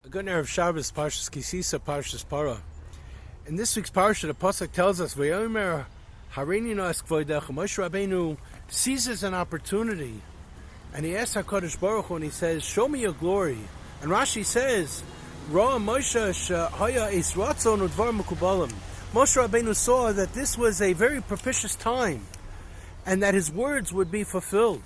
A good Erev Shabbos, Parshas Kisisa, Parshas Para. In this week's Parsha, the Pasuk tells us, V'yomer Hareini Noas Kvodecha. Moshe Rabbeinu seizes an opportunity, and he asks HaKadosh Baruch Hu, and he says, show me your glory. And Rashi says, Ra Moshe Shehaya Es Ratzon Udvar Mekubalim. Moshe Rabbeinu saw that this was a very propitious time, and that his words would be fulfilled.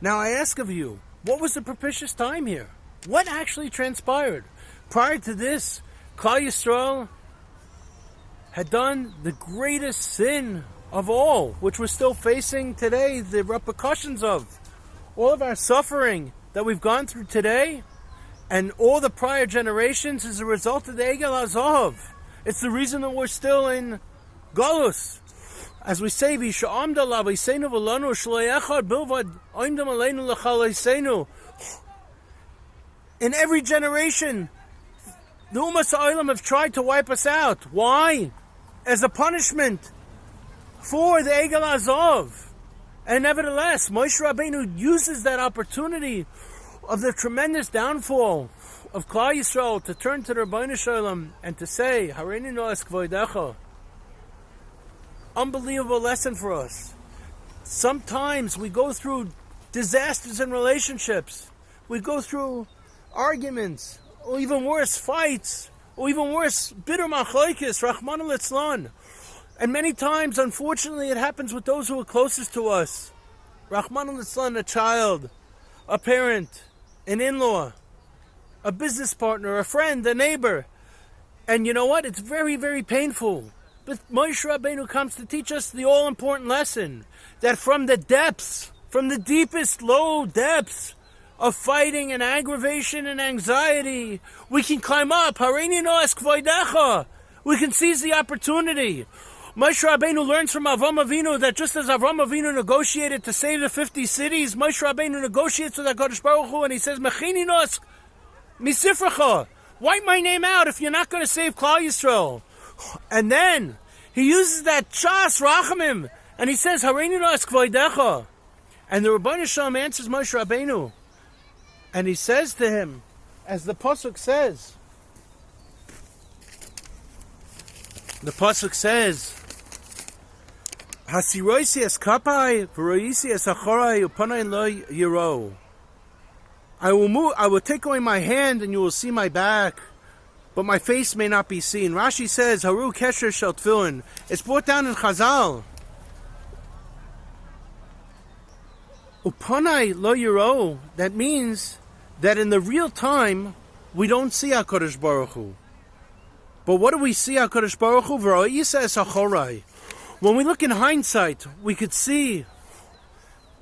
Now I ask of you, what was the propitious time here? What actually transpired? Prior to this, Klal Yisrael had done the greatest sin of all, which we're still facing today, the repercussions of. All of our suffering that we've gone through today, and all the prior generations, is a result of the Egel HaZahav. It's the reason that we're still in Galus. As we say, in every generation, the Umas Ha'olam have tried to wipe us out. Why? As a punishment for the Egel HaZahav. And nevertheless, Moshe Rabbeinu uses that opportunity of the tremendous downfall of Klal Yisrael to turn to the Rebbeinu Shalom and to say, Hareini Noas Kvodecha. Unbelievable lesson for us. Sometimes we go through disasters in relationships. We go through arguments, or even worse, fights, or even worse, bitter machlokes, Rahman al-Litzlan. And many times, unfortunately, it happens with those who are closest to us. Rahman al-Litzlan, a child, a parent, an in-law, a business partner, a friend, a neighbor. And you know what? It's very, very painful. But Moshe Rabbeinu comes to teach us the all-important lesson that from the depths, from the deepest low depths of fighting and aggravation and anxiety, we can climb up. Hareini Noas Kvodecha. We can seize the opportunity. Moshe Rabbeinu learns from Avram Avinu that just as Avram Avinu negotiated to save the 50 cities, Moshe Rabbeinu negotiates with HaKadosh Baruch Hu, and he says, Mechini Noas Misifracha. Wipe my name out if you're not going to save Klal Yisrael. And then he uses that Chas Rachamim, and he says, Hareini Noas Kvodecha. And the Rebbeinu Shalom answers Moshe Rabbeinu, and he says to him, as the Pasuk says, Hasiroisi es kapai, v'roisi es achorai, upanai lo yiro. I will take away my hand, and you will see my back, but my face may not be seen. Rashi says, Haru Kesher Shel Tefillin. It's brought down in Chazal. Upanai lo yiro. That means that in the real time, we don't see HaKadosh Baruch Hu. But what do we see HaKadosh Baruch Hu? V'ro'isa es achorai. When we look in hindsight, we could see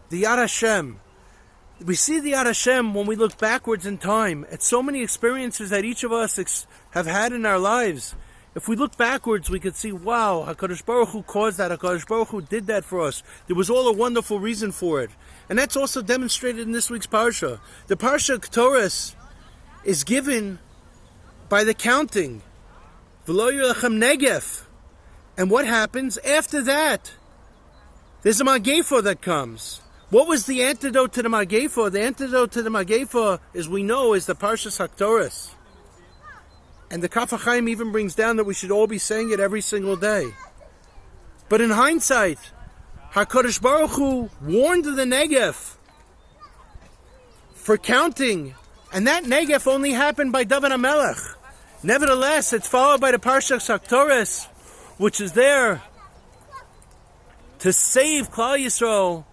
the Yad Hashem. We see the Yad Hashem when we look backwards in time at so many experiences that each of us have had in our lives. If we look backwards, we could see, wow, HaKadosh Baruch Hu caused that. HaKadosh Baruch Hu did that for us. There was all a wonderful reason for it. And that's also demonstrated in this week's Parsha. The Parsha Ketores is given by the counting. V'lo yirlechem negef. And what happens after that? There's a Mageifa that comes. What was the antidote to the Mageifa? The antidote to the Mageifa, as we know, is the Parshas Haktoras. And the Kaf HaChaim even brings down that we should all be saying it every single day. But in hindsight, HaKadosh Baruch Hu warned the Negev for counting, and that Negev only happened by David HaMelech. Nevertheless, it's followed by the Parshas Haktoras, which is there to save Klal Yisrael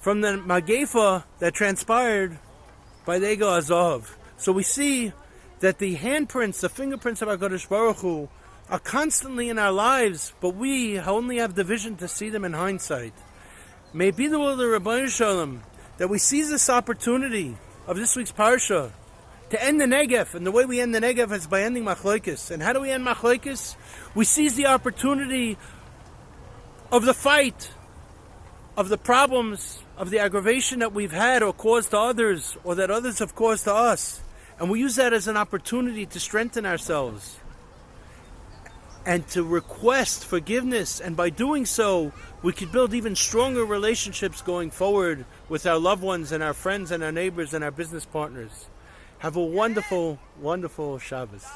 from the Mageifa that transpired by the Egel HaZahav. So we see that the handprints, the fingerprints of HaKadosh Baruch Hu are constantly in our lives, but we only have the vision to see them in hindsight. May it be the will of the Rebbeinu Shalom that we seize this opportunity of this week's Parsha to end the Negev, and the way we end the Negev is by ending machlokes. And how do we end machlokes? We seize the opportunity of the fight, of the problems, of the aggravation that we've had or caused to others, or that others have caused to us. And we use that as an opportunity to strengthen ourselves and to request forgiveness. And by doing so, we could build even stronger relationships going forward with our loved ones and our friends and our neighbors and our business partners. Have a wonderful, wonderful Shabbos.